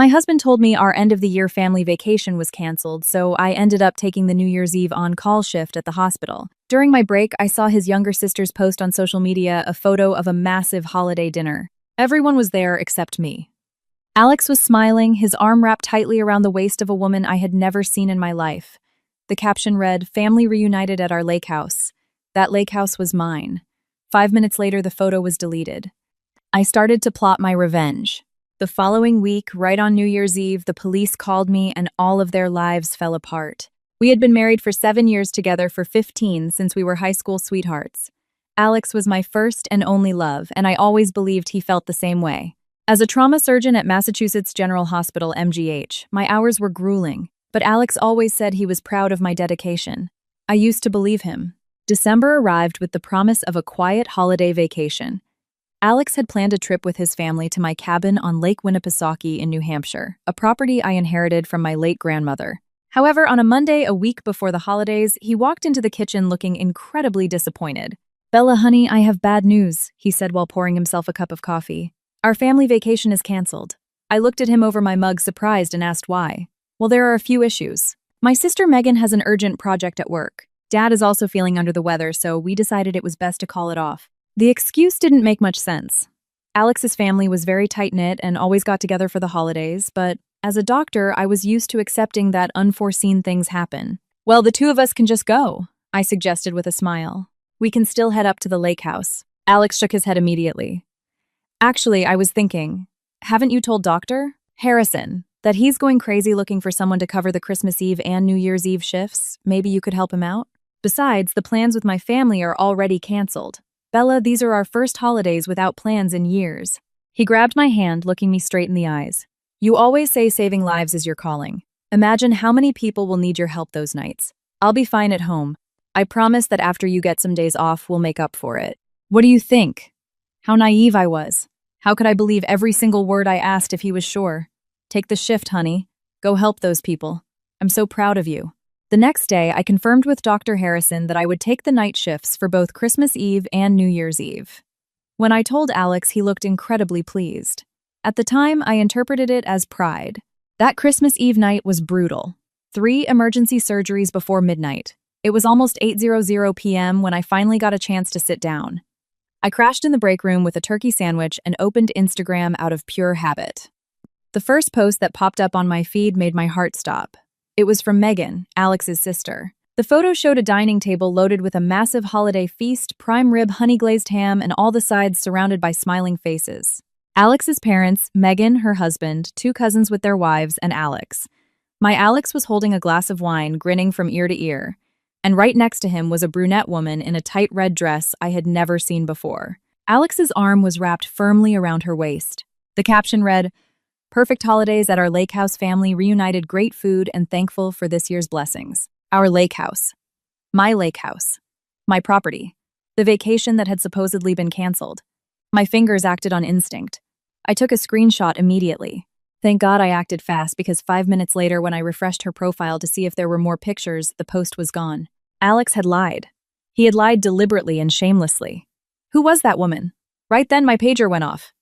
My husband told me our end-of-the-year family vacation was canceled, so I ended up taking the New Year's Eve on-call shift at the hospital. During my break, I saw his younger sister's post on social media a photo of a massive holiday dinner. Everyone was there except me. Alex was smiling, his arm wrapped tightly around the waist of a woman I had never seen in my life. The caption read, "Family reunited at our lake house." That lake house was mine. 5 minutes later, the photo was deleted. I started to plot my revenge. The following week, right on New Year's Eve, the police called me and all of their lives fell apart. We had been married for 7 years together for 15 since we were high school sweethearts. Alex was my first and only love, and I always believed he felt the same way. As a trauma surgeon at Massachusetts General Hospital, MGH, my hours were grueling, but Alex always said he was proud of my dedication. I used to believe him. December arrived with the promise of a quiet holiday vacation. Alex had planned a trip with his family to my cabin on Lake Winnipesaukee in New Hampshire, a property I inherited from my late grandmother. However, on a Monday, a week before the holidays, he walked into the kitchen looking incredibly disappointed. "Bella, honey, I have bad news," he said while pouring himself a cup of coffee. "Our family vacation is canceled." I looked at him over my mug surprised and asked why. "Well, there are a few issues. My sister Megan has an urgent project at work. Dad is also feeling under the weather, so we decided it was best to call it off." The excuse didn't make much sense. Alex's family was very tight-knit and always got together for the holidays, but as a doctor, I was used to accepting that unforeseen things happen. "Well, the two of us can just go," I suggested with a smile. "We can still head up to the lake house." Alex shook his head immediately. "Actually, I was thinking, haven't you told Dr. Harrison that he's going crazy looking for someone to cover the Christmas Eve and New Year's Eve shifts? Maybe you could help him out? Besides, the plans with my family are already canceled. Bella, these are our first holidays without plans in years." He grabbed my hand, looking me straight in the eyes. "You always say saving lives is your calling. Imagine how many people will need your help those nights. I'll be fine at home. I promise that after you get some days off, we'll make up for it." What do you think? How naive I was. How could I believe every single word I asked if he was sure? "Take the shift, honey. Go help those people. I'm so proud of you." The next day, I confirmed with Dr. Harrison that I would take the night shifts for both Christmas Eve and New Year's Eve. When I told Alex, he looked incredibly pleased. At the time, I interpreted it as pride. That Christmas Eve night was brutal. 3 emergency surgeries before midnight. It was almost 8:00 p.m. when I finally got a chance to sit down. I crashed in the break room with a turkey sandwich and opened Instagram out of pure habit. The first post that popped up on my feed made my heart stop. It was from Megan, Alex's sister. The photo showed a dining table loaded with a massive holiday feast, prime rib, honey-glazed ham, and all the sides surrounded by smiling faces. Alex's parents, Megan, her husband, 2 cousins with their wives, and Alex. My Alex was holding a glass of wine, grinning from ear to ear. And right next to him was a brunette woman in a tight red dress I had never seen before. Alex's arm was wrapped firmly around her waist. The caption read, "Perfect holidays at our lake house family, reunited, great food, and thankful for this year's blessings." Our lake house. My lake house. My property. The vacation that had supposedly been canceled. My fingers acted on instinct. I took a screenshot immediately. Thank God I acted fast because 5 minutes later when I refreshed her profile to see if there were more pictures, the post was gone. Alex had lied. He had lied deliberately and shamelessly. Who was that woman? Right then my pager went off.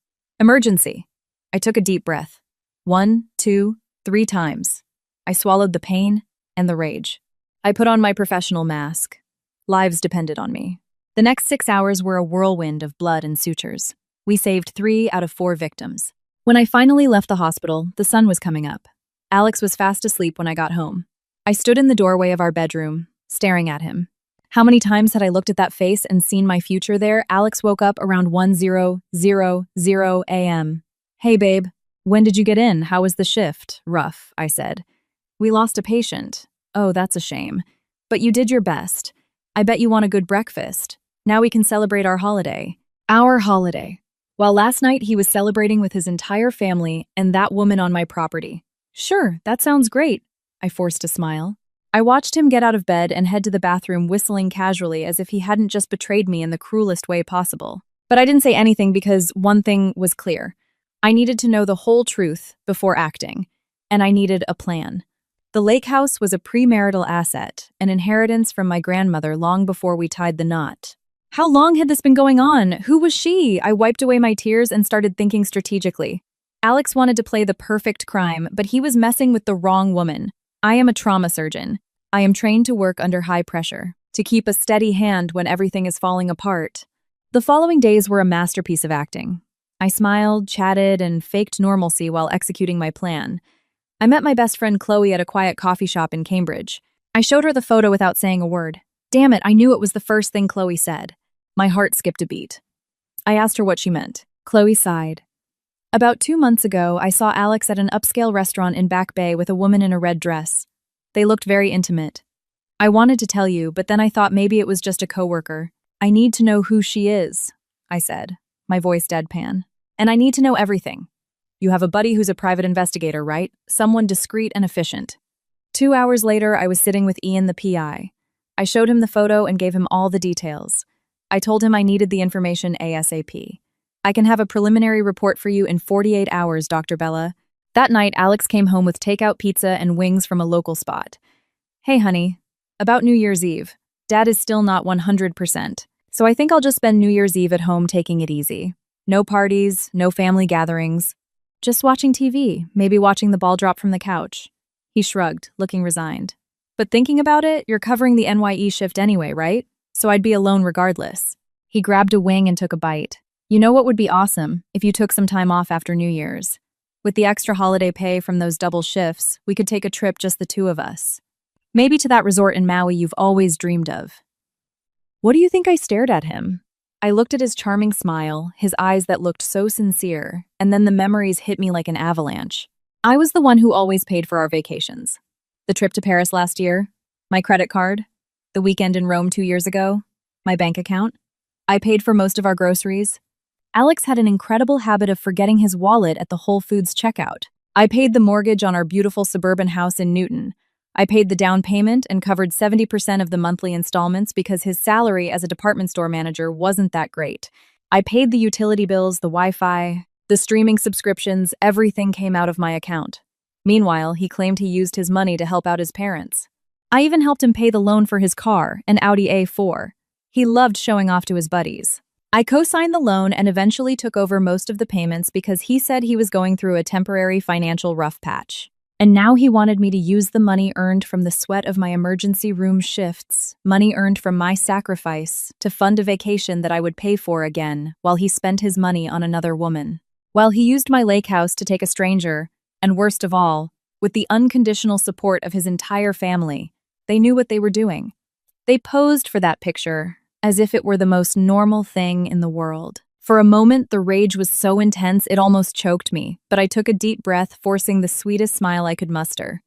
Emergency. I took a deep breath. 1, 2, 3 times. I swallowed the pain and the rage. I put on my professional mask. Lives depended on me. The next 6 hours were a whirlwind of blood and sutures. We saved 3 out of 4 victims. When I finally left the hospital, the sun was coming up. Alex was fast asleep when I got home. I stood in the doorway of our bedroom, staring at him. How many times had I looked at that face and seen my future there? Alex woke up around 1:00 a.m. "Hey, babe. When did you get in? How was the shift?" "Rough," I said. "We lost a patient." "Oh, that's a shame. But you did your best. I bet you want a good breakfast. Now we can celebrate our holiday." Our holiday. While last night he was celebrating with his entire family and that woman on my property. "Sure, that sounds great." I forced a smile. I watched him get out of bed and head to the bathroom, whistling casually as if he hadn't just betrayed me in the cruelest way possible. But I didn't say anything because one thing was clear. I needed to know the whole truth before acting, and I needed a plan. The lake house was a premarital asset, an inheritance from my grandmother long before we tied the knot. How long had this been going on? Who was she? I wiped away my tears and started thinking strategically. Alex wanted to play the perfect crime, but he was messing with the wrong woman. I am a trauma surgeon. I am trained to work under high pressure, to keep a steady hand when everything is falling apart. The following days were a masterpiece of acting. I smiled, chatted, and faked normalcy while executing my plan. I met my best friend Chloe at a quiet coffee shop in Cambridge. I showed her the photo without saying a word. Damn it, I knew it was the first thing Chloe said. My heart skipped a beat. I asked her what she meant. Chloe sighed. About 2 months ago, I saw Alex at an upscale restaurant in Back Bay with a woman in a red dress. They looked very intimate. I wanted to tell you, but then I thought maybe it was just a coworker. I need to know who she is, I said, my voice deadpan. And I need to know everything. You have a buddy who's a private investigator, right? Someone discreet and efficient. 2 hours later, I was sitting with Ian, the PI. I showed him the photo and gave him all the details. I told him I needed the information ASAP. I can have a preliminary report for you in 48 hours, Dr. Bella. That night, Alex came home with takeout pizza and wings from a local spot. Hey, honey. About New Year's Eve. Dad is still not 100%, so I think I'll just spend New Year's Eve at home taking it easy. No parties, no family gatherings. Just watching TV, maybe watching the ball drop from the couch. He shrugged, looking resigned. But thinking about it, you're covering the NYE shift anyway, right? So I'd be alone regardless. He grabbed a wing and took a bite. You know what would be awesome? If you took some time off after New Year's. With the extra holiday pay from those double shifts, we could take a trip just the two of us. Maybe to that resort in Maui you've always dreamed of. What do you think? I stared at him. I looked at his charming smile, his eyes that looked so sincere, and then the memories hit me like an avalanche. I was the one who always paid for our vacations. The trip to Paris last year, my credit card, the weekend in Rome 2 years ago, my bank account. I paid for most of our groceries. Alex had an incredible habit of forgetting his wallet at the Whole Foods checkout. I paid the mortgage on our beautiful suburban house in Newton. I paid the down payment and covered 70% of the monthly installments because his salary as a department store manager wasn't that great. I paid the utility bills, the Wi-Fi, the streaming subscriptions, everything came out of my account. Meanwhile, he claimed he used his money to help out his parents. I even helped him pay the loan for his car, an Audi A4. He loved showing off to his buddies. I co-signed the loan and eventually took over most of the payments because he said he was going through a temporary financial rough patch. And now he wanted me to use the money earned from the sweat of my emergency room shifts, money earned from my sacrifice, to fund a vacation that I would pay for again while he spent his money on another woman. While he used my lake house to take a stranger, and worst of all, with the unconditional support of his entire family, they knew what they were doing. They posed for that picture as if it were the most normal thing in the world. For a moment, the rage was so intense it almost choked me, but I took a deep breath, forcing the sweetest smile I could muster.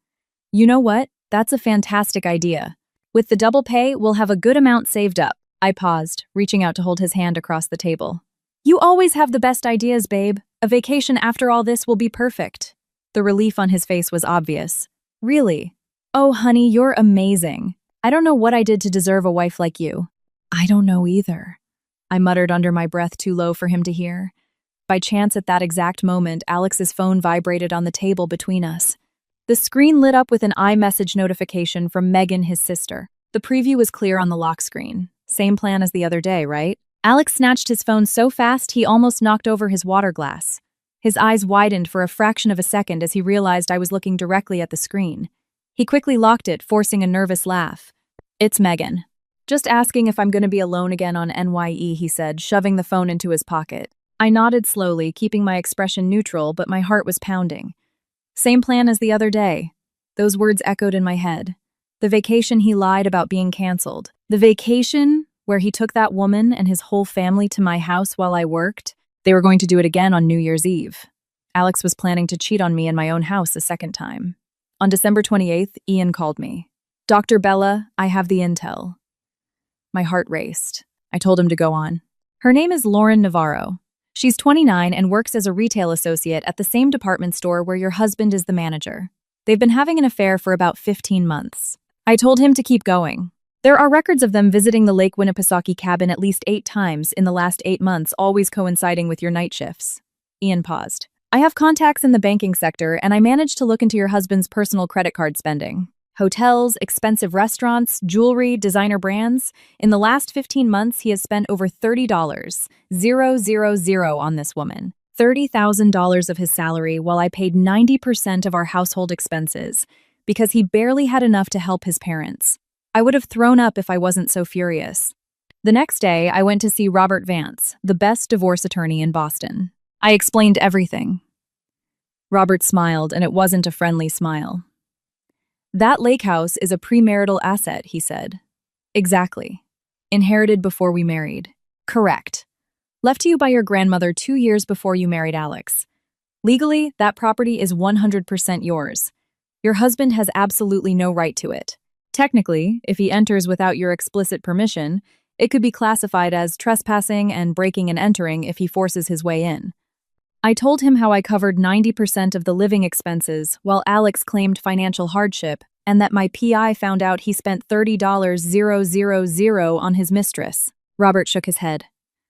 You know what? That's a fantastic idea. With the double pay, we'll have a good amount saved up. I paused, reaching out to hold his hand across the table. You always have the best ideas, babe. A vacation after all this will be perfect. The relief on his face was obvious. Really? Oh, honey, you're amazing. I don't know what I did to deserve a wife like you. I don't know either. I muttered under my breath, too low for him to hear. By chance, at that exact moment, Alex's phone vibrated on the table between us. The screen lit up with an iMessage notification from Megan, his sister. The preview was clear on the lock screen. Same plan as the other day, right? Alex snatched his phone so fast he almost knocked over his water glass. His eyes widened for a fraction of a second as he realized I was looking directly at the screen. He quickly locked it, forcing a nervous laugh. It's Megan. Just asking if I'm going to be alone again on NYE, he said, shoving the phone into his pocket. I nodded slowly, keeping my expression neutral, but my heart was pounding. Same plan as the other day. Those words echoed in my head. The vacation he lied about being canceled. The vacation where he took that woman and his whole family to my house while I worked. They were going to do it again on New Year's Eve. Alex was planning to cheat on me in my own house a second time. On December 28th, Ian called me. Dr. Bella, I have the intel. My heart raced. I told him to go on. Her name is Lauren Navarro. She's 29 and works as a retail associate at the same department store where your husband is the manager. They've been having an affair for about 15 months. I told him to keep going. There are records of them visiting the Lake Winnipesaukee cabin at least 8 times in the last 8 months, always coinciding with your night shifts. Ian paused. I have contacts in the banking sector, and I managed to look into your husband's personal credit card spending. Hotels, expensive restaurants, jewelry, designer brands. In the last 15 months, he has spent over $30, 000 on this woman. $30,000 of his salary while I paid 90% of our household expenses because he barely had enough to help his parents. I would have thrown up if I wasn't so furious. The next day, I went to see Robert Vance, the best divorce attorney in Boston. I explained everything. Robert smiled, and it wasn't a friendly smile. "That lake house is a premarital asset," he said. "Exactly. Inherited before we married." "Correct. Left to you by your grandmother 2 years before you married Alex. Legally, that property is 100% yours. Your husband has absolutely no right to it. Technically, if he enters without your explicit permission, it could be classified as trespassing and breaking and entering if he forces his way in." I told him how I covered 90% of the living expenses while Alex claimed financial hardship and that my PI found out he spent $30,000 on his mistress. Robert shook his head.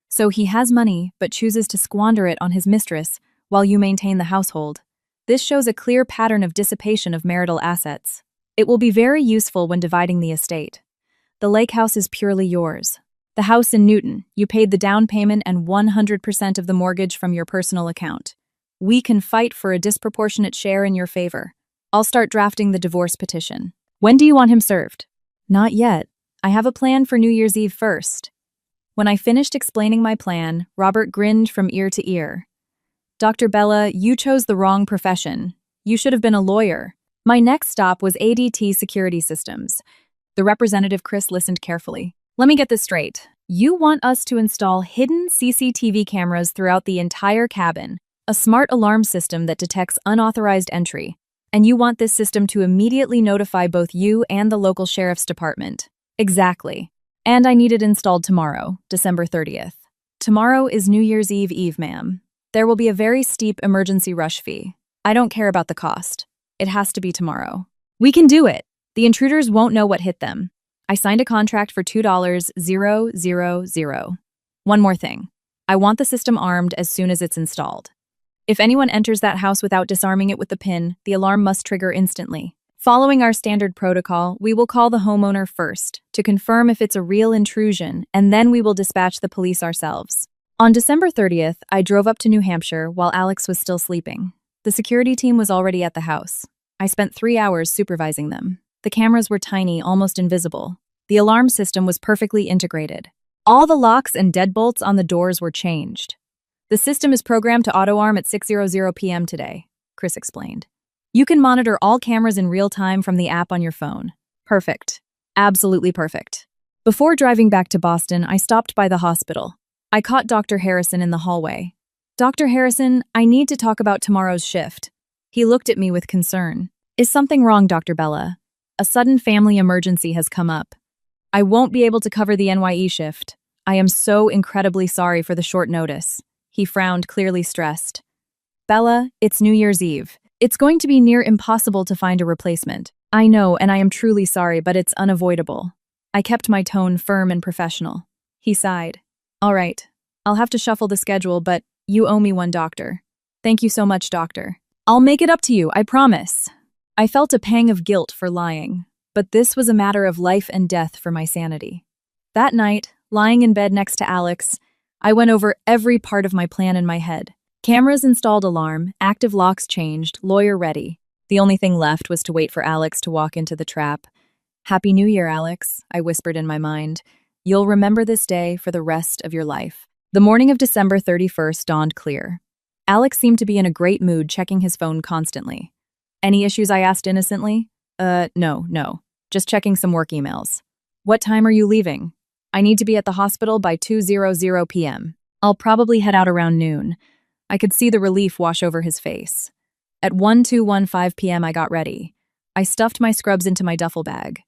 "So he has money but chooses to squander it on his mistress while you maintain the household. This shows a clear pattern of dissipation of marital assets. It will be very useful when dividing the estate. The lake house is purely yours. The house in Newton, you paid the down payment and 100% of the mortgage from your personal account. We can fight for a disproportionate share in your favor. I'll start drafting the divorce petition. When do you want him served?" "Not yet. I have a plan for New Year's Eve first." When I finished explaining my plan, Robert grinned from ear to ear. "Dr. Bella, you chose the wrong profession. You should have been a lawyer." My next stop was ADT Security Systems. The representative Chris listened carefully. "Let me get this straight. You want us to install hidden CCTV cameras throughout the entire cabin, a smart alarm system that detects unauthorized entry, and you want this system to immediately notify both you and the local sheriff's department." "Exactly. And I need it installed tomorrow, December 30th. Tomorrow is New Year's Eve, ma'am. There will be a very steep emergency rush fee. I don't care about the cost. It has to be tomorrow." "We can do it. The intruders won't know what hit them." I signed a contract for $2,000. One more thing. I want the system armed as soon as it's installed. If anyone enters that house without disarming it with the pin, the alarm must trigger instantly. Following our standard protocol, we will call the homeowner first to confirm if it's a real intrusion, and then we will dispatch the police ourselves. On December 30th, I drove up to New Hampshire while Alex was still sleeping. The security team was already at the house. I spent 3 hours supervising them. The cameras were tiny, almost invisible. The alarm system was perfectly integrated. All the locks and deadbolts on the doors were changed. "The system is programmed to auto-arm at 6:00 p.m. today," Chris explained. "You can monitor all cameras in real time from the app on your phone." Perfect. Absolutely perfect. Before driving back to Boston, I stopped by the hospital. I caught Dr. Harrison in the hallway. "Dr. Harrison, I need to talk about tomorrow's shift." He looked at me with concern. "Is something wrong, Dr. Bella?" "A sudden family emergency has come up. I won't be able to cover the NYE shift. I am so incredibly sorry for the short notice." He frowned, clearly stressed. "Bella, it's New Year's Eve. It's going to be near impossible to find a replacement. I know, and I am truly sorry, but it's unavoidable." I kept my tone firm and professional. He sighed. "All right. I'll have to shuffle the schedule, but you owe me one, doctor." "Thank you so much, doctor. I'll make it up to you, I promise." I felt a pang of guilt for lying, but this was a matter of life and death for my sanity. That night, lying in bed next to Alex, I went over every part of my plan in my head. Cameras installed, alarm, active locks changed, lawyer ready. The only thing left was to wait for Alex to walk into the trap. "Happy New Year, Alex," I whispered in my mind. "You'll remember this day for the rest of your life." The morning of December 31st dawned clear. Alex seemed to be in a great mood, checking his phone constantly. "Any issues?" I asked innocently. No. Just checking some work emails." "What time are you leaving?" "I need to be at the hospital by 2:00 p.m. I'll probably head out around noon." I could see the relief wash over his face. At 12:15 p.m. I got ready. I stuffed my scrubs into my duffel bag.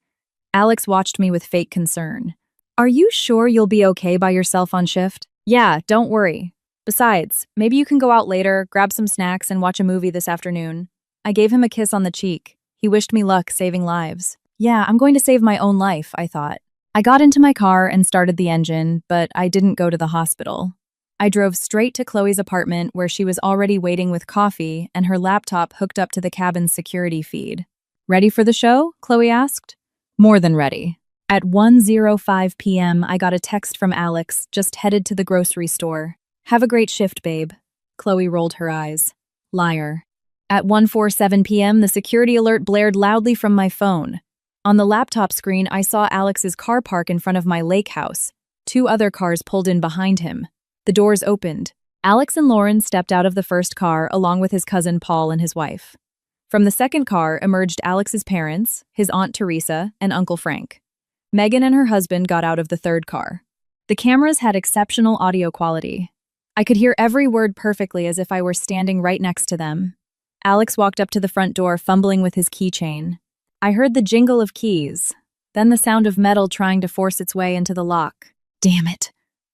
Alex watched me with fake concern. "Are you sure you'll be okay by yourself on shift?" "Yeah, don't worry. Besides, maybe you can go out later, grab some snacks, and watch a movie this afternoon." I gave him a kiss on the cheek. He wished me luck saving lives. Yeah, I'm going to save my own life, I thought. I got into my car and started the engine, but I didn't go to the hospital. I drove straight to Chloe's apartment where she was already waiting with coffee and her laptop hooked up to the cabin's security feed. "Ready for the show?" Chloe asked. "More than ready." At 1:05 p.m., I got a text from Alex, just headed to the grocery store. "Have a great shift, babe." Chloe rolled her eyes. Liar. At 1:47 p.m., the security alert blared loudly from my phone. On the laptop screen, I saw Alex's car park in front of my lake house. 2 other cars pulled in behind him. The doors opened. Alex and Lauren stepped out of the first car along with his cousin Paul and his wife. From the second car emerged Alex's parents, his Aunt Teresa, and Uncle Frank. Megan and her husband got out of the third car. The cameras had exceptional audio quality. I could hear every word perfectly as if I were standing right next to them. Alex walked up to the front door, fumbling with his keychain. I heard the jingle of keys, then the sound of metal trying to force its way into the lock. Damn it.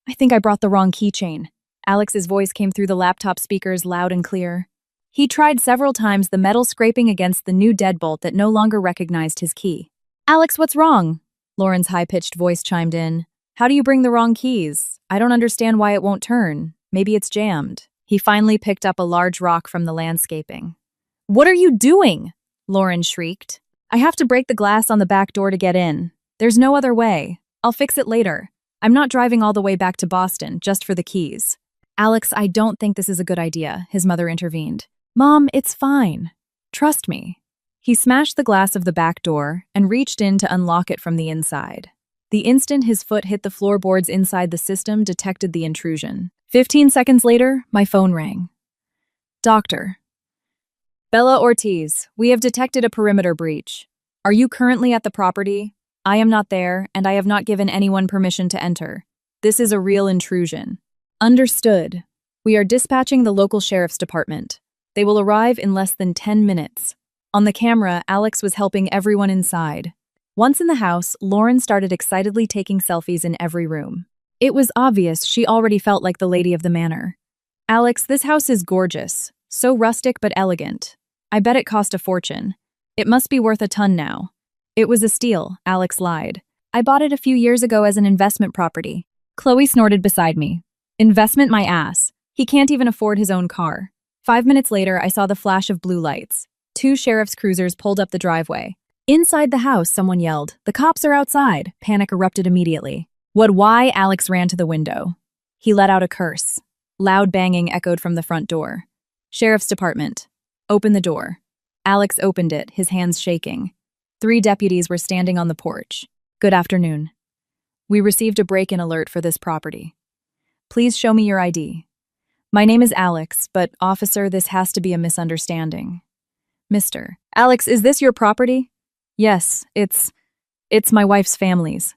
I think I brought the wrong keychain. Alex's voice came through the laptop speakers loud and clear. He tried several times, the metal scraping against the new deadbolt that no longer recognized his key. Alex, what's wrong? Lauren's high-pitched voice chimed in. How do you bring the wrong keys? I don't understand why it won't turn. Maybe it's jammed. He finally picked up a large rock from the landscaping. What are you doing? Lauren shrieked. I have to break the glass on the back door to get in. There's no other way. I'll fix it later. I'm not driving all the way back to Boston just for the keys. Alex, I don't think this is a good idea, his mother intervened. Mom, it's fine. Trust me. He smashed the glass of the back door and reached in to unlock it from the inside. The instant his foot hit the floorboards inside the system detected the intrusion. 15 seconds later, my phone rang. Doctor. Bella Ortiz, we have detected a perimeter breach. Are you currently at the property? I am not there, and I have not given anyone permission to enter. This is a real intrusion. Understood. We are dispatching the local sheriff's department. They will arrive in less than 10 minutes. On the camera, Alex was helping everyone inside. Once in the house, Lauren started excitedly taking selfies in every room. It was obvious she already felt like the lady of the manor. Alex, this house is gorgeous. So rustic but elegant. I bet it cost a fortune. It must be worth a ton now. It was a steal, Alex lied. I bought it a few years ago as an investment property. Chloe snorted beside me. Investment my ass. He can't even afford his own car. 5 minutes later, I saw the flash of blue lights. 2 sheriff's cruisers pulled up the driveway. Inside the house, someone yelled. The cops are outside. Panic erupted immediately. Why? Alex ran to the window. He let out a curse. Loud banging echoed from the front door. Sheriff's department. Open the door. Alex opened it, his hands shaking. 3 deputies were standing on the porch. Good afternoon. We received a break-in alert for this property. Please show me your ID. My name is Alex, but officer, this has to be a misunderstanding. Mr. Alex, is this your property? Yes, it's my wife's family's.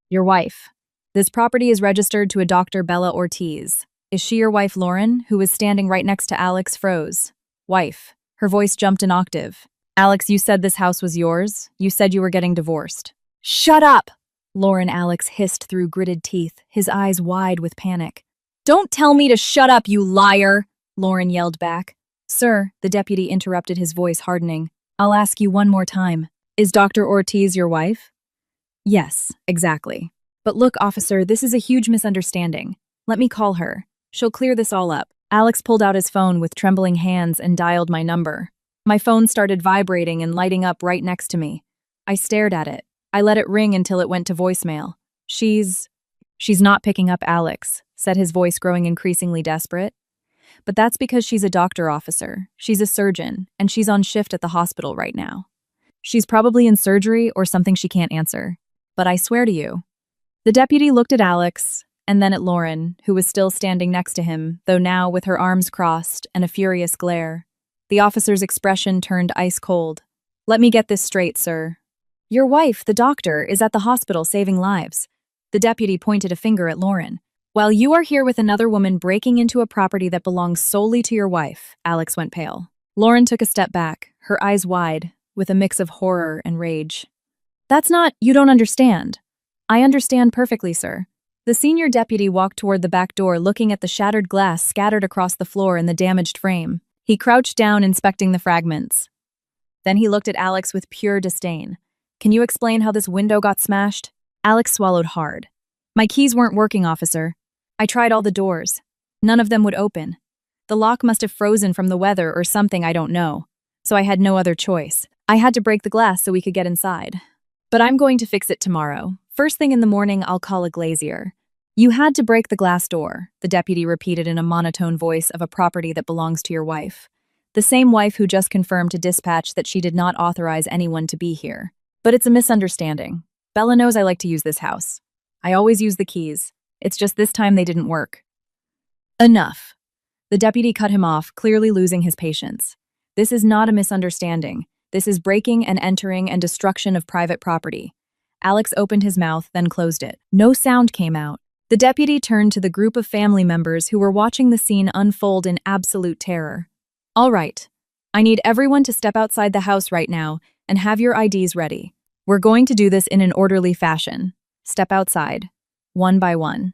Your wife. This property is registered to a Dr. Bella Ortiz. Is she your wife, Lauren, who was standing right next to Alex, froze? Wife. Her voice jumped an octave. Alex, you said this house was yours? You said you were getting divorced. Shut up! Lauren Alex hissed through gritted teeth, his eyes wide with panic. Don't tell me to shut up, you liar! Lauren yelled back. Sir, the deputy interrupted, his voice hardening. I'll ask you one more time. Is Dr. Ortiz your wife? Yes, exactly. But look, officer, this is a huge misunderstanding. Let me call her. She'll clear this all up. Alex pulled out his phone with trembling hands and dialed my number. My phone started vibrating and lighting up right next to me. I stared at it. I let it ring until it went to voicemail. She's not picking up, Alex, said his voice growing increasingly desperate. But that's because she's a doctor, officer. She's a surgeon, and she's on shift at the hospital right now. She's probably in surgery or something she can't answer. But I swear to you. The deputy looked at Alex, and then at Lauren, who was still standing next to him, though now with her arms crossed and a furious glare. The officer's expression turned ice cold. Let me get this straight, sir. Your wife, the doctor, is at the hospital saving lives. The deputy pointed a finger at Lauren. While you are here with another woman breaking into a property that belongs solely to your wife, Alex went pale. Lauren took a step back, her eyes wide, with a mix of horror and rage. That's not, you don't understand. I understand perfectly, sir. The senior deputy walked toward the back door, looking at the shattered glass scattered across the floor and the damaged frame. He crouched down, inspecting the fragments. Then he looked at Alex with pure disdain. Can you explain how this window got smashed? Alex swallowed hard. My keys weren't working, officer. I tried all the doors. None of them would open. The lock must have frozen from the weather or something, I don't know. So I had no other choice. I had to break the glass so we could get inside. But I'm going to fix it tomorrow. First thing in the morning, I'll call a glazier. You had to break the glass door, the deputy repeated in a monotone voice of a property that belongs to your wife. The same wife who just confirmed to dispatch that she did not authorize anyone to be here. But it's a misunderstanding. Bella knows I like to use this house. I always use the keys. It's just this time they didn't work. Enough. The deputy cut him off, clearly losing his patience. This is not a misunderstanding. This is breaking and entering and destruction of private property. Alex opened his mouth, then closed it. No sound came out. The deputy turned to the group of family members who were watching the scene unfold in absolute terror. All right. I need everyone to step outside the house right now and have your IDs ready. We're going to do this in an orderly fashion. Step outside, one by one.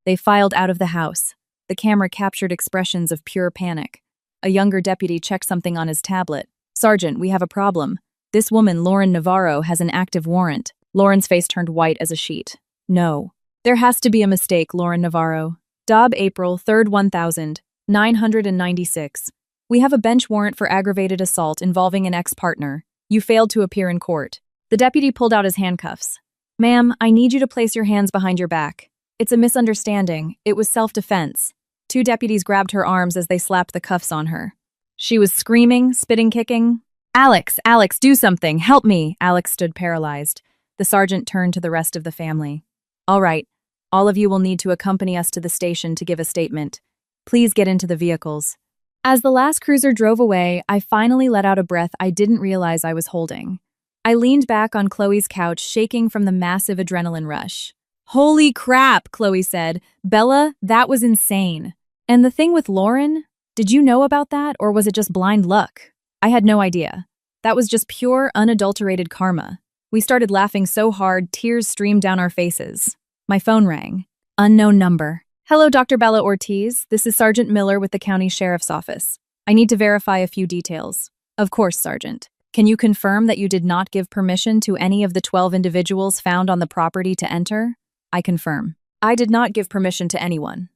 They filed out of the house. The camera captured expressions of pure panic. A younger deputy checked something on his tablet. Sergeant, we have a problem. This woman, Lauren Navarro, has an active warrant. Lauren's face turned white as a sheet. No. There has to be a mistake, Lauren Navarro. Dob April 3rd 1996. We have a bench warrant for aggravated assault involving an ex-partner. You failed to appear in court. The deputy pulled out his handcuffs. Ma'am, I need you to place your hands behind your back. It's a misunderstanding. It was self-defense. Two deputies grabbed her arms as they slapped the cuffs on her. She was screaming, spitting, kicking. Alex, do something. Help me. Alex stood paralyzed. The sergeant turned to the rest of the family. All right. All of you will need to accompany us to the station to give a statement. Please get into the vehicles. As the last cruiser drove away, I finally let out a breath I didn't realize I was holding. I leaned back on Chloe's couch, shaking from the massive adrenaline rush. Holy crap, Chloe said. Bella, that was insane. And the thing with Lauren? Did you know about that, or was it just blind luck? I had no idea. That was just pure, unadulterated karma. We started laughing so hard, tears streamed down our faces. My phone rang. Unknown number. Hello, Dr. Bella Ortiz. This is Sergeant Miller with the County Sheriff's Office. I need to verify a few details. Of course, Sergeant. Can you confirm that you did not give permission to any of the 12 individuals found on the property to enter? I confirm. I did not give permission to anyone.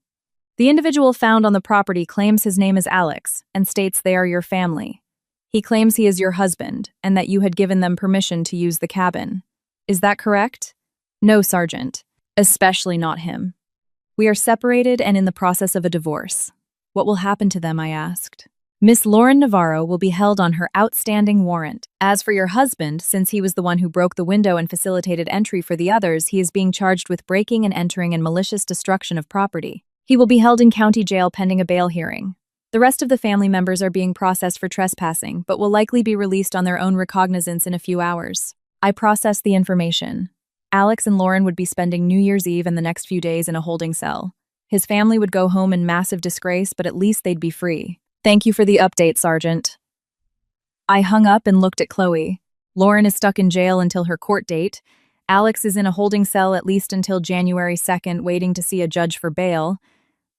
The individual found on the property claims his name is Alex and states they are your family. He claims he is your husband and that you had given them permission to use the cabin. Is that correct? No, Sergeant. Especially not him. We are separated and in the process of a divorce. What will happen to them, I asked. Miss Lauren Navarro will be held on her outstanding warrant. As for your husband, since he was the one who broke the window and facilitated entry for the others, he is being charged with breaking and entering and malicious destruction of property. He will be held in county jail pending a bail hearing. The rest of the family members are being processed for trespassing, but will likely be released on their own recognizance in a few hours. I processed the information. Alex and Lauren would be spending New Year's Eve and the next few days in a holding cell. His family would go home in massive disgrace, but at least they'd be free. Thank you for the update, Sergeant. I hung up and looked at Chloe. Lauren is stuck in jail until her court date. Alex is in a holding cell at least until January 2nd, waiting to see a judge for bail.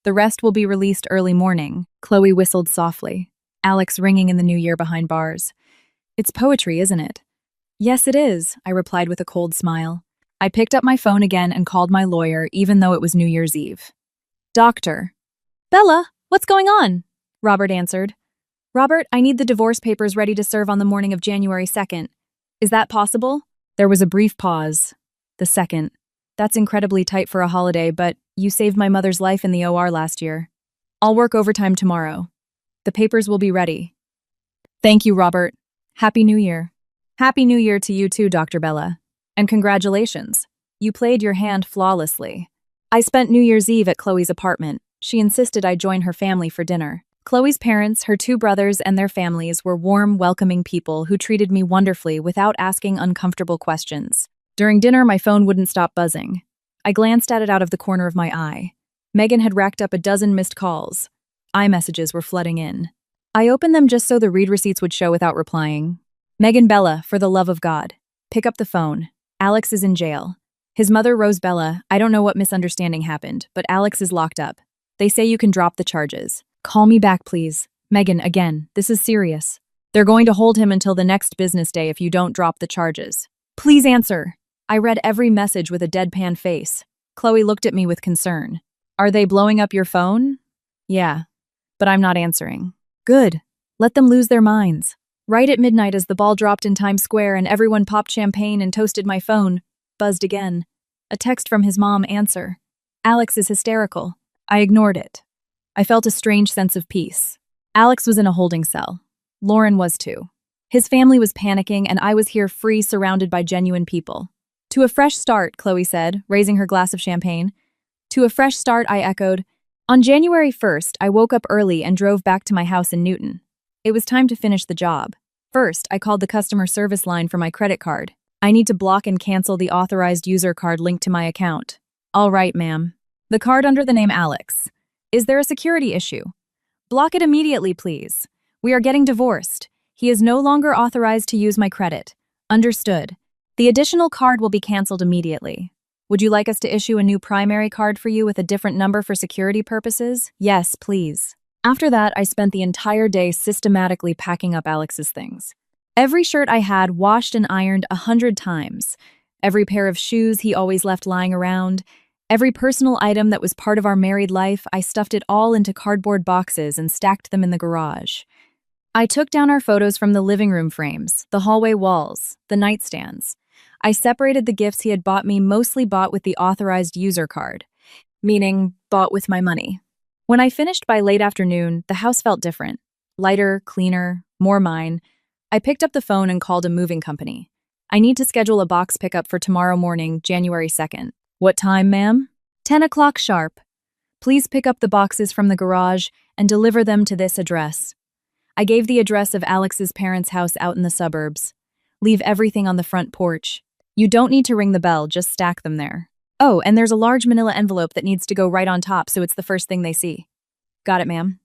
The rest will be released early morning. Chloe whistled softly. Alex ringing in the new year behind bars. It's poetry, isn't it? Yes, it is, I replied with a cold smile. I picked up my phone again and called my lawyer, even though it was New Year's Eve. Doctor. Bella, what's going on? Robert answered. Robert, I need the divorce papers ready to serve on the morning of January 2nd. Is that possible? There was a brief pause. The 2nd. That's incredibly tight for a holiday, but you saved my mother's life in the OR last year. I'll work overtime tomorrow. The papers will be ready. Thank you, Robert. Happy New Year. Happy New Year to you too, Dr. Bella. And congratulations. You played your hand flawlessly. I spent New Year's Eve at Chloe's apartment. She insisted I join her family for dinner. Chloe's parents, her two brothers, and their families were warm, welcoming people who treated me wonderfully without asking uncomfortable questions. During dinner, my phone wouldn't stop buzzing. I glanced at it out of the corner of my eye. Megan had racked up a dozen missed calls. iMessages were flooding in. I opened them just so the read receipts would show without replying. Megan, Bella, for the love of God. Pick up the phone. Alex is in jail. His mother, Rose Bella, I don't know what misunderstanding happened, but Alex is locked up. They say you can drop the charges. Call me back, please. Megan, again, this is serious. They're going to hold him until the next business day if you don't drop the charges. Please answer. I read every message with a deadpan face. Chloe looked at me with concern. Are they blowing up your phone? Yeah, but I'm not answering. Good. Let them lose their minds. Right at midnight as the ball dropped in Times Square and everyone popped champagne and toasted my phone, buzzed again. A text from his mom, answer. Alex is hysterical. I ignored it. I felt a strange sense of peace. Alex was in a holding cell. Lauren was too. His family was panicking, and I was here free, surrounded by genuine people. To a fresh start, Chloe said, raising her glass of champagne. To a fresh start, I echoed. On January 1st, I woke up early and drove back to my house in Newton. It was time to finish the job. First, I called the customer service line for my credit card. I need to block and cancel the authorized user card linked to my account. All right, ma'am. The card under the name Alex. Is there a security issue? Block it immediately, please. We are getting divorced. He is no longer authorized to use my credit. Understood. The additional card will be canceled immediately. Would you like us to issue a new primary card for you with a different number for security purposes? Yes, please. After that, I spent the entire day systematically packing up Alex's things. Every shirt I had washed and ironed 100 times. Every pair of shoes he always left lying around. Every personal item that was part of our married life, I stuffed it all into cardboard boxes and stacked them in the garage. I took down our photos from the living room frames, the hallway walls, the nightstands. I separated the gifts he had bought me, mostly bought with the authorized user card, meaning bought with my money. When I finished by late afternoon, the house felt different. Lighter, cleaner, more mine. I picked up the phone and called a moving company. I need to schedule a box pickup for tomorrow morning, January 2nd. What time, ma'am? 10 o'clock sharp. Please pick up the boxes from the garage and deliver them to this address. I gave the address of Alex's parents' house out in the suburbs. Leave everything on the front porch. You don't need to ring the bell, just stack them there. Oh, and there's a large manila envelope that needs to go right on top so it's the first thing they see. Got it, ma'am.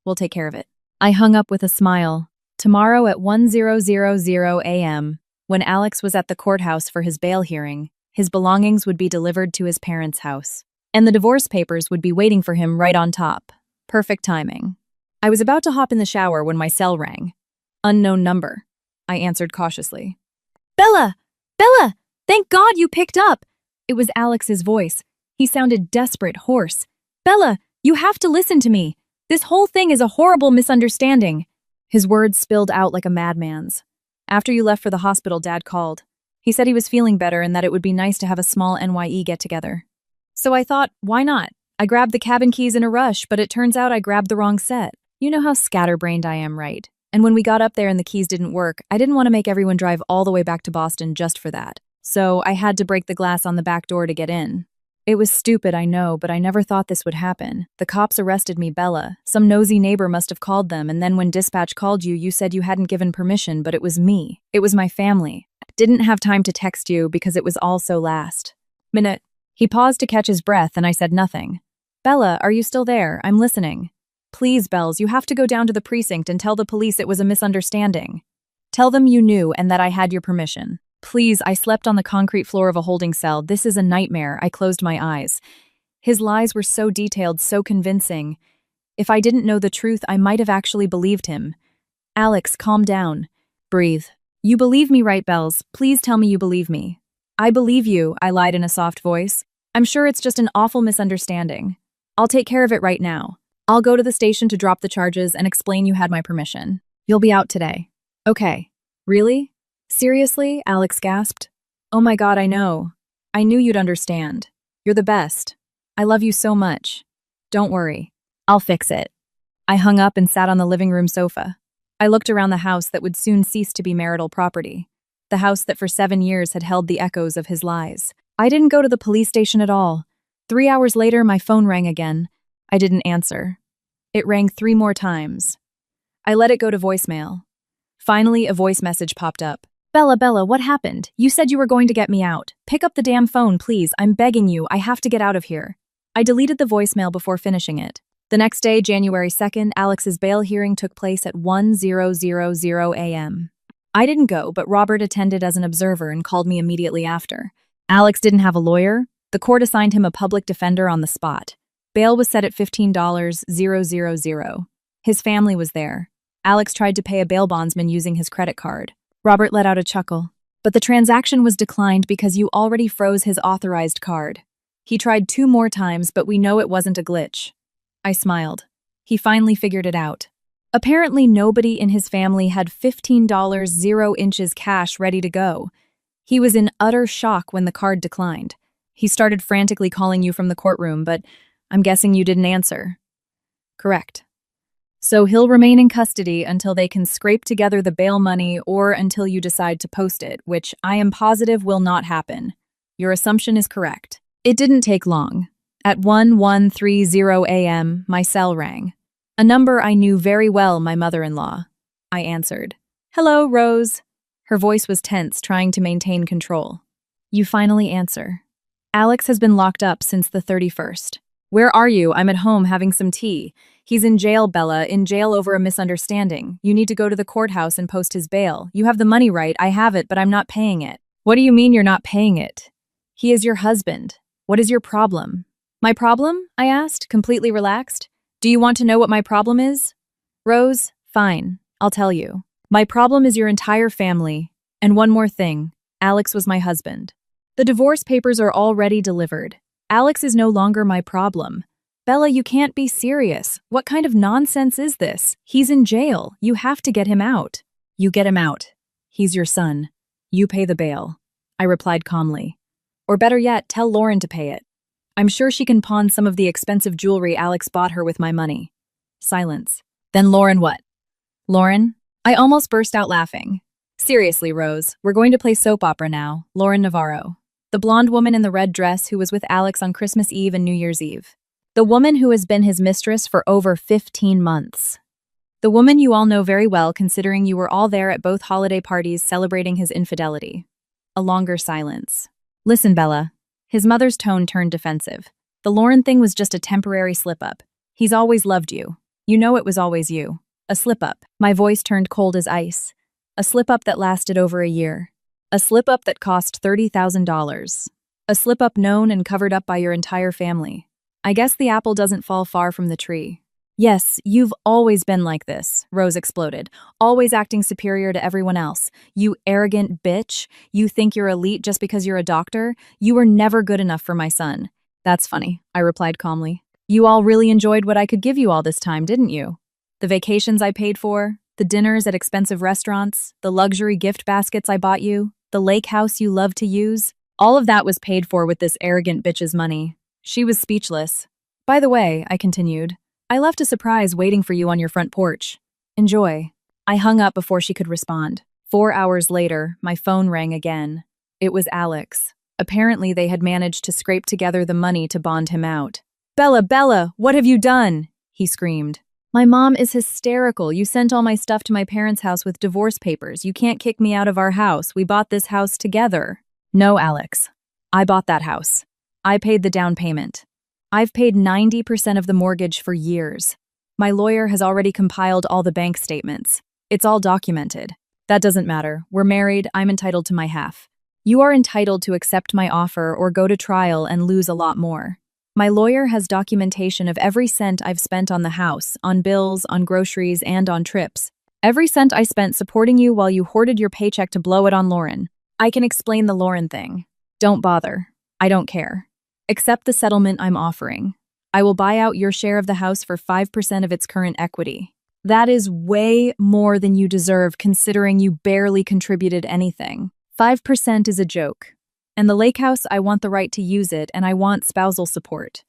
We'll take care of it. I hung up with a smile. Tomorrow at 10:00 a.m., when Alex was at the courthouse for his bail hearing, his belongings would be delivered to his parents' house, and the divorce papers would be waiting for him right on top. Perfect timing. I was about to hop in the shower when my cell rang. Unknown number. I answered cautiously. Bella! Bella! Thank God you picked up! It was Alex's voice. He sounded desperate, hoarse. Bella, you have to listen to me. This whole thing is a horrible misunderstanding. His words spilled out like a madman's. After you left for the hospital, Dad called. He said he was feeling better and that it would be nice to have a small NYE get-together. So I thought, why not? I grabbed the cabin keys in a rush, but it turns out I grabbed the wrong set. You know how scatterbrained I am, right? And when we got up there and the keys didn't work, I didn't want to make everyone drive all the way back to Boston just for that. So I had to break the glass on the back door to get in. It was stupid, I know, but I never thought this would happen. The cops arrested me, Bella. Some nosy neighbor must have called them, and then when dispatch called you, you said you hadn't given permission, but it was me. It was my family. Didn't have time to text you because it was all so last minute. He paused to catch his breath, and I said nothing. Bella, are you still there? I'm listening. Please, Bells, you have to go down to the precinct and tell the police it was a misunderstanding. Tell them you knew and that I had your permission. Please, I slept on the concrete floor of a holding cell. This is a nightmare. I closed my eyes. His lies were so detailed, so convincing. If I didn't know the truth, I might have actually believed him. Alex, calm down. Breathe. You believe me, right, Bells? Please tell me you believe me. I believe you, I lied in a soft voice. I'm sure it's just an awful misunderstanding. I'll take care of it right now. I'll go to the station to drop the charges and explain you had my permission. You'll be out today. Okay. Really? Seriously? Alex gasped. Oh my God, I know. I knew you'd understand. You're the best. I love you so much. Don't worry. I'll fix it. I hung up and sat on the living room sofa. I looked around the house that would soon cease to be marital property. The house that for 7 years had held the echoes of his lies. I didn't go to the police station at all. 3 hours later, my phone rang again. I didn't answer. It rang 3 more times. I let it go to voicemail. Finally, a voice message popped up. Bella, what happened? You said you were going to get me out. Pick up the damn phone, please. I'm begging you. I have to get out of here. I deleted the voicemail before finishing it. The next day, January 2nd, Alex's bail hearing took place at 10:00 a.m. I didn't go, but Robert attended as an observer and called me immediately after. Alex didn't have a lawyer. The court assigned him a public defender on the spot. Bail was set at $15,000. His family was there. Alex tried to pay a bail bondsman using his credit card. Robert let out a chuckle. But the transaction was declined because you already froze his authorized card. He tried 2 more times, but we know it wasn't a glitch. I smiled. He finally figured it out. Apparently nobody in his family had $15 0 inches cash ready to go. He was in utter shock when the card declined. He started frantically calling you from the courtroom, but I'm guessing you didn't answer. Correct. So he'll remain in custody until they can scrape together the bail money or until you decide to post it, which I am positive will not happen. Your assumption is correct. It didn't take long. At 1130 a.m., my cell rang. A number I knew very well, my mother-in-law. I answered. Hello, Rose. Her voice was tense, trying to maintain control. You finally answer. Alex has been locked up since the 31st. Where are you? I'm at home having some tea. He's in jail, Bella, in jail over a misunderstanding. You need to go to the courthouse and post his bail. You have the money, right? I have it, but I'm not paying it. What do you mean you're not paying it? He is your husband. What is your problem? My problem? I asked, completely relaxed. Do you want to know what my problem is? Rose, fine, I'll tell you. My problem is your entire family. And one more thing, Alex was my husband. The divorce papers are already delivered. Alex is no longer my problem. Bella, you can't be serious. What kind of nonsense is this? He's in jail. You have to get him out. You get him out. He's your son. You pay the bail. I replied calmly. Or better yet, tell Lauren to pay it. I'm sure she can pawn some of the expensive jewelry Alex bought her with my money. Silence. Then Lauren what? Lauren? I almost burst out laughing. Seriously, Rose, we're going to play soap opera now. Lauren Navarro. The blonde woman in the red dress who was with Alex on Christmas Eve and New Year's Eve. The woman who has been his mistress for over 15 months. The woman you all know very well, considering you were all there at both holiday parties celebrating his infidelity. A longer silence. Listen, Bella. His mother's tone turned defensive. The Lauren thing was just a temporary slip-up. He's always loved you. You know it was always you. A slip-up. My voice turned cold as ice. A slip-up that lasted over a year. A slip-up that cost $30,000. A slip-up known and covered up by your entire family. I guess the apple doesn't fall far from the tree. Yes, you've always been like this, Rose exploded. Always acting superior to everyone else. You arrogant bitch. You think you're elite just because you're a doctor? You were never good enough for my son. That's funny, I replied calmly. You all really enjoyed what I could give you all this time, didn't you? The vacations I paid for, the dinners at expensive restaurants, the luxury gift baskets I bought you, the lake house you loved to use. All of that was paid for with this arrogant bitch's money. She was speechless. By the way, I continued, I left a surprise waiting for you on your front porch. Enjoy. I hung up before she could respond. 4 hours later, my phone rang again. It was Alex. Apparently, they had managed to scrape together the money to bond him out. Bella, what have you done? He screamed. My mom is hysterical. You sent all my stuff to my parents' house with divorce papers. You can't kick me out of our house. We bought this house together. No, Alex. I bought that house. I paid the down payment. I've paid 90% of the mortgage for years. My lawyer has already compiled all the bank statements. It's all documented. That doesn't matter. We're married. I'm entitled to my half. You are entitled to accept my offer or go to trial and lose a lot more. My lawyer has documentation of every cent I've spent on the house, on bills, on groceries, and on trips. Every cent I spent supporting you while you hoarded your paycheck to blow it on Lauren. I can explain the Lauren thing. Don't bother. I don't care. Accept the settlement I'm offering. I will buy out your share of the house for 5% of its current equity. That is way more than you deserve considering you barely contributed anything. 5% is a joke. And the lake house, I want the right to use it, and I want spousal support.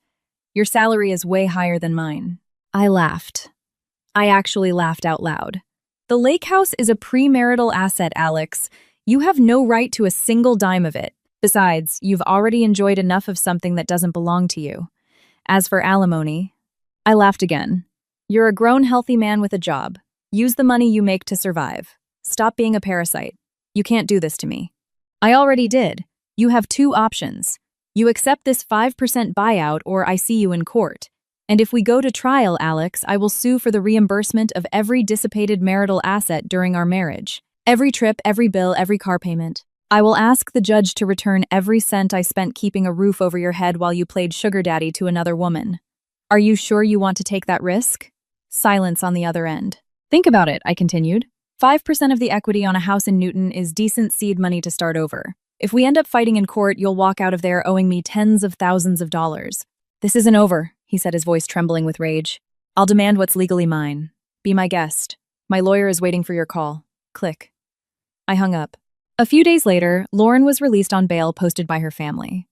Your salary is way higher than mine. I laughed. I actually laughed out loud. The lake house is a premarital asset, Alex. You have no right to a single dime of it. Besides, you've already enjoyed enough of something that doesn't belong to you. As for alimony, I laughed again. You're a grown, healthy man with a job. Use the money you make to survive. Stop being a parasite. You can't do this to me. I already did. You have two options. You accept this 5% buyout or I see you in court. And if we go to trial, Alex, I will sue for the reimbursement of every dissipated marital asset during our marriage. Every trip, every bill, every car payment. I will ask the judge to return every cent I spent keeping a roof over your head while you played sugar daddy to another woman. Are you sure you want to take that risk? Silence on the other end. Think about it, I continued. 5% of the equity on a house in Newton is decent seed money to start over. If we end up fighting in court, you'll walk out of there owing me tens of thousands of dollars. This isn't over, he said, his voice trembling with rage. I'll demand what's legally mine. Be my guest. My lawyer is waiting for your call. Click. I hung up. A few days later, Lauren was released on bail posted by her family.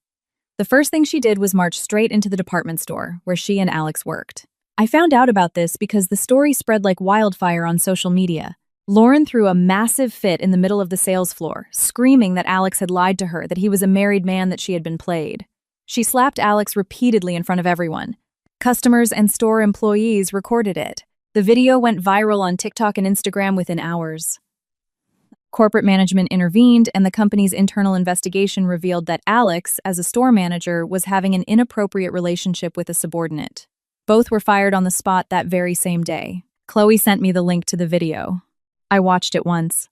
The first thing she did was march straight into the department store where she and Alex worked. I found out about this because the story spread like wildfire on social media. Lauren threw a massive fit in the middle of the sales floor, screaming that Alex had lied to her, that he was a married man, that she had been played. She slapped Alex repeatedly in front of everyone. Customers and store employees recorded it. The video went viral on TikTok and Instagram within hours. Corporate management intervened, and the company's internal investigation revealed that Alex, as a store manager, was having an inappropriate relationship with a subordinate. Both were fired on the spot that very same day. Chloe sent me the link to the video. I watched it once,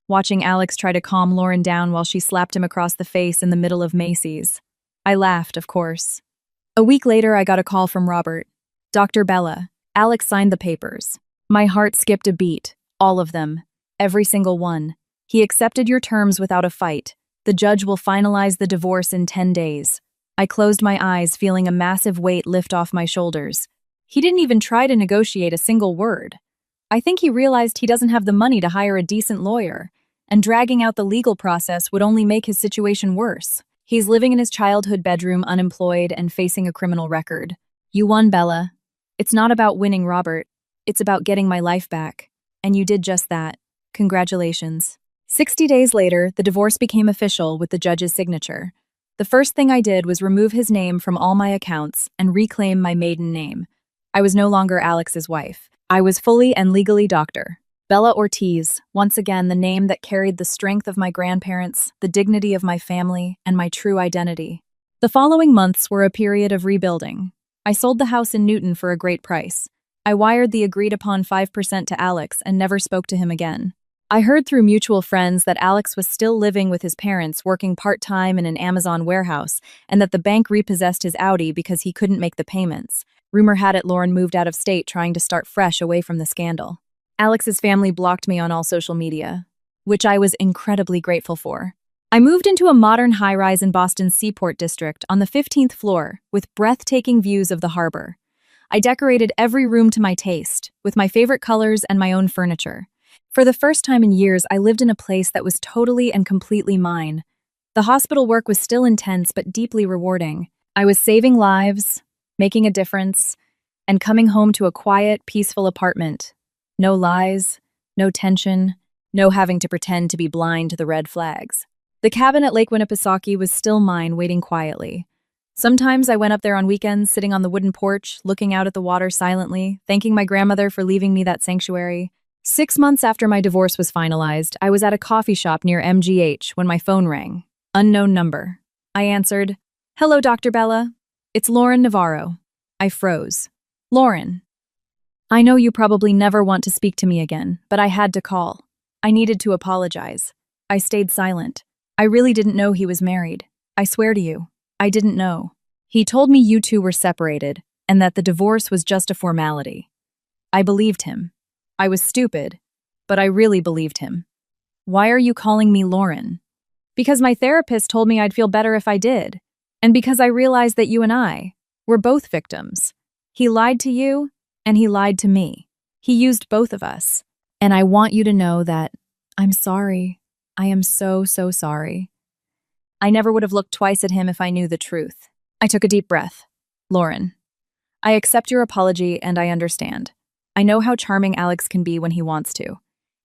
watching Alex try to calm Lauren down while she slapped him across the face in the middle of Macy's. I laughed, of course. A week later, I got a call from Robert. Dr. Bella, Alex signed the papers. My heart skipped a beat. All of them. Every single one. He accepted your terms without a fight. The judge will finalize the divorce in 10 days. I closed my eyes, feeling a massive weight lift off my shoulders. He didn't even try to negotiate a single word. I think he realized he doesn't have the money to hire a decent lawyer, and dragging out the legal process would only make his situation worse. He's living in his childhood bedroom, unemployed, and facing a criminal record. You won, Bella. It's not about winning, Robert. It's about getting my life back. And you did just that. Congratulations. 60 days later, the divorce became official with the judge's signature. The first thing I did was remove his name from all my accounts and reclaim my maiden name. I was no longer Alex's wife. I was fully and legally Dr. Bella Ortiz, once again the name that carried the strength of my grandparents, the dignity of my family, and my true identity. The following months were a period of rebuilding. I sold the house in Newton for a great price. I wired the agreed-upon 5% to Alex and never spoke to him again. I heard through mutual friends that Alex was still living with his parents, working part-time in an Amazon warehouse, and that the bank repossessed his Audi because he couldn't make the payments. Rumor had it Lauren moved out of state, trying to start fresh away from the scandal. Alex's family blocked me on all social media, which I was incredibly grateful for. I moved into a modern high-rise in Boston's Seaport District on the 15th floor with breathtaking views of the harbor. I decorated every room to my taste, with my favorite colors and my own furniture. For the first time in years, I lived in a place that was totally and completely mine. The hospital work was still intense but deeply rewarding. I was saving lives, making a difference, and coming home to a quiet, peaceful apartment. No lies, no tension, no having to pretend to be blind to the red flags. The cabin at Lake Winnipesaukee was still mine, waiting quietly. Sometimes I went up there on weekends, sitting on the wooden porch, looking out at the water silently, thanking my grandmother for leaving me that sanctuary. 6 months after my divorce was finalized, I was at a coffee shop near MGH when my phone rang. Unknown number. I answered, "Hello, Dr. Bella. It's Lauren Navarro." I froze. "Lauren. I know you probably never want to speak to me again, but I had to call. I needed to apologize. I stayed silent. I really didn't know he was married. I swear to you, I didn't know. He told me you two were separated and that the divorce was just a formality. I believed him. I was stupid, but I really believed him. Why are you calling me Lauren?" "Because my therapist told me I'd feel better if I did, and because I realized that you and I were both victims. He lied to you, and he lied to me. He used both of us. And I want you to know that I'm sorry. I am so, so sorry. I never would have looked twice at him if I knew the truth." I took a deep breath. "Lauren, I accept your apology and I understand. I know how charming Alex can be when he wants to.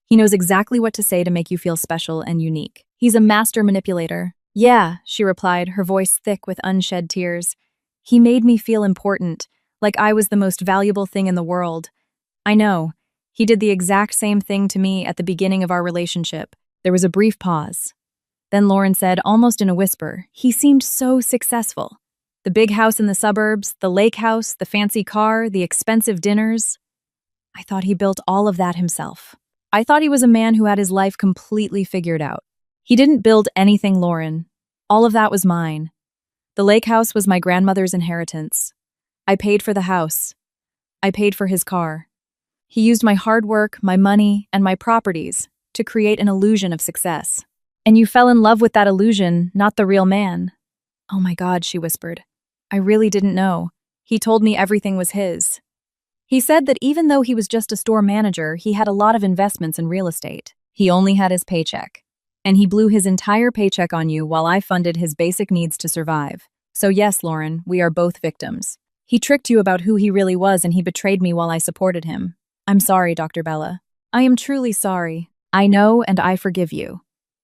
He knows exactly what to say to make you feel special and unique. He's a master manipulator." "Yeah," she replied, her voice thick with unshed tears. "He made me feel important, like I was the most valuable thing in the world. I know. He did the exact same thing to me at the beginning of our relationship." There was a brief pause. Then Lauren said, almost in a whisper, "He seemed so successful. The big house in the suburbs, the lake house, the fancy car, the expensive dinners. I thought he built all of that himself. I thought he was a man who had his life completely figured out. He didn't build anything, Lauren. All of that was mine. The lake house was my grandmother's inheritance. I paid for the house. I paid for his car. He used my hard work, my money, and my properties to create an illusion of success. And you fell in love with that illusion, not the real man." "Oh my God," she whispered. "I really didn't know. He told me everything was his. He said that even though he was just a store manager, he had a lot of investments in real estate. He only had his paycheck. And he blew his entire paycheck on you while I funded his basic needs to survive. So yes, Lauren, we are both victims. He tricked you about who he really was and he betrayed me while I supported him. I'm sorry, Dr. Bella. I am truly sorry. I know and I forgive you.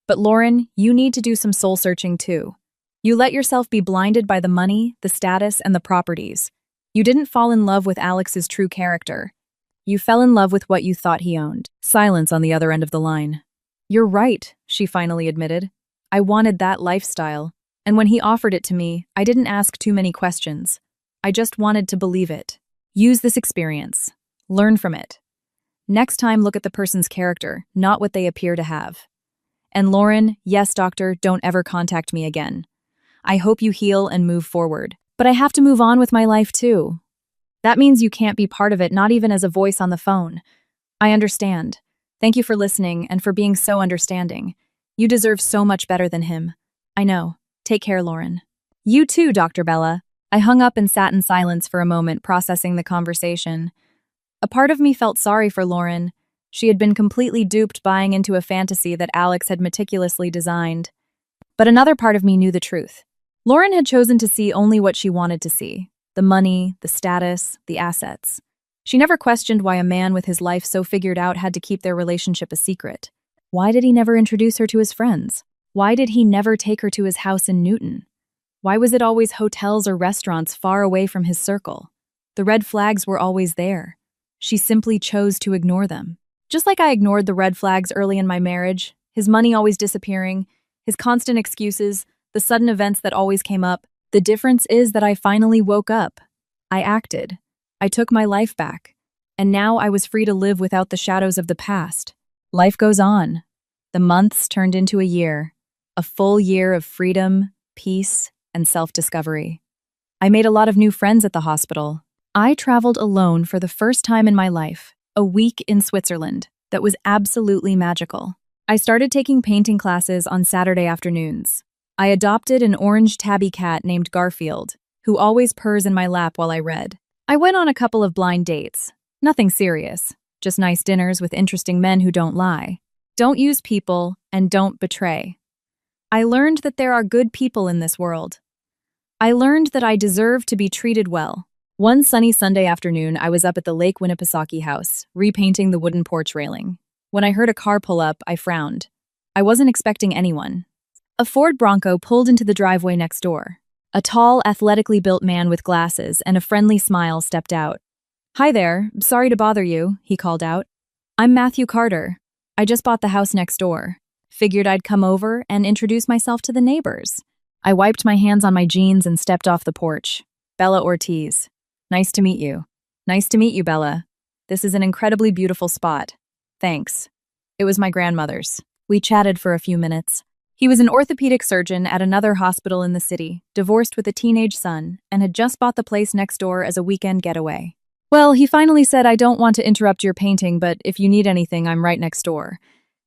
But Lauren, you need to do some soul searching too. You let yourself be blinded by the money, the status, and the properties. You didn't fall in love with Alex's true character. You fell in love with what you thought he owned. Silence on the other end of the line. You're right, she finally admitted. I wanted that lifestyle. And when he offered it to me, I didn't ask too many questions. I just wanted to believe it. Use this experience. Learn from it. Next time, look at the person's character, not what they appear to have. And Lauren, yes, doctor, don't ever contact me again. I hope you heal and move forward. But I have to move on with my life too. That means you can't be part of it, not even as a voice on the phone. I understand. Thank you for listening and for being so understanding. You deserve so much better than him. I know. Take care, Lauren. You too, Dr. Bella. I hung up and sat in silence for a moment, processing the conversation. A part of me felt sorry for Lauren. She had been completely duped, buying into a fantasy that Alex had meticulously designed. But another part of me knew the truth. Lauren had chosen to see only what she wanted to see. The money, the status, the assets. She never questioned why a man with his life so figured out had to keep their relationship a secret. Why did he never introduce her to his friends? Why did he never take her to his house in Newton? Why was it always hotels or restaurants far away from his circle? The red flags were always there. She simply chose to ignore them. Just like I ignored the red flags early in my marriage, his money always disappearing, his constant excuses, the sudden events that always came up. The difference is that I finally woke up. I acted. I took my life back. And now I was free to live without the shadows of the past. Life goes on. The months turned into a year. A full year of freedom, peace, and self-discovery. I made a lot of new friends at the hospital. I traveled alone for the first time in my life, a week in Switzerland that was absolutely magical. I started taking painting classes on Saturday afternoons. I adopted an orange tabby cat named Garfield, who always purrs in my lap while I read. I went on a couple of blind dates. Nothing serious, just nice dinners with interesting men who don't lie. Don't use people and don't betray. I learned that there are good people in this world. I learned that I deserve to be treated well. One sunny Sunday afternoon, I was up at the Lake Winnipesaukee house, repainting the wooden porch railing. When I heard a car pull up, I frowned. I wasn't expecting anyone. A Ford Bronco pulled into the driveway next door. A tall, athletically built man with glasses and a friendly smile stepped out. "Hi there, sorry to bother you," he called out. "I'm Matthew Carter. I just bought the house next door. Figured I'd come over and introduce myself to the neighbors." I wiped my hands on my jeans and stepped off the porch. "Bella Ortiz. Nice to meet you." "Nice to meet you, Bella. This is an incredibly beautiful spot." "Thanks." It was my grandmother's. We chatted for a few minutes. He was an orthopedic surgeon at another hospital in the city, divorced with a teenage son, and had just bought the place next door as a weekend getaway. "Well, he finally said, I don't want to interrupt your painting, but if you need anything, I'm right next door.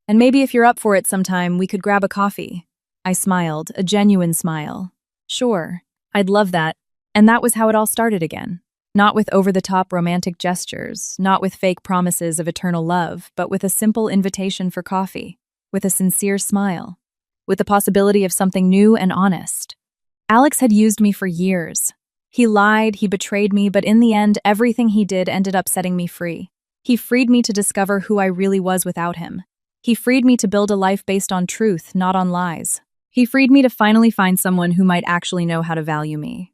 And maybe if you're up for it sometime, we could grab a coffee." I smiled, a genuine smile. "Sure, I'd love that." And that was how it all started again. Not with over-the-top romantic gestures, not with fake promises of eternal love, but with a simple invitation for coffee, with a sincere smile, with the possibility of something new and honest. Alex had used me for years. He lied, he betrayed me, but in the end, everything he did ended up setting me free. He freed me to discover who I really was without him. He freed me to build a life based on truth, not on lies. He freed me to finally find someone who might actually know how to value me.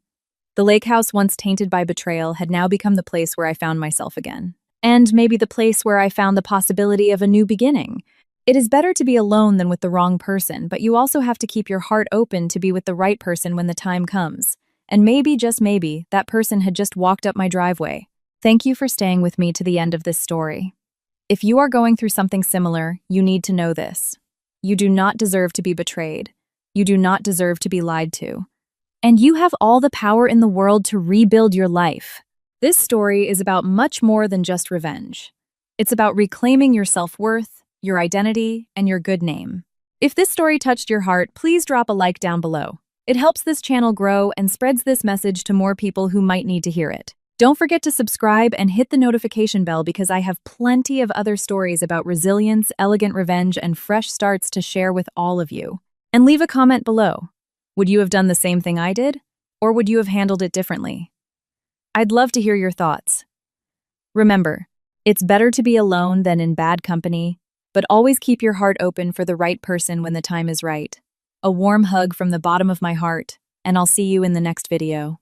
The lake house, once tainted by betrayal, had now become the place where I found myself again. And maybe the place where I found the possibility of a new beginning. It is better to be alone than with the wrong person, but you also have to keep your heart open to be with the right person when the time comes. And maybe, just maybe, that person had just walked up my driveway. Thank you for staying with me to the end of this story. If you are going through something similar, you need to know this. You do not deserve to be betrayed. You do not deserve to be lied to. And you have all the power in the world to rebuild your life. This story is about much more than just revenge. It's about reclaiming your self-worth, your identity, and your good name. If this story touched your heart, please drop a like down below. It helps this channel grow and spreads this message to more people who might need to hear it. Don't forget to subscribe and hit the notification bell because I have plenty of other stories about resilience, elegant revenge, and fresh starts to share with all of you. And leave a comment below. Would you have done the same thing I did? Or would you have handled it differently? I'd love to hear your thoughts. Remember, it's better to be alone than in bad company, but always keep your heart open for the right person when the time is right. A warm hug from the bottom of my heart, and I'll see you in the next video.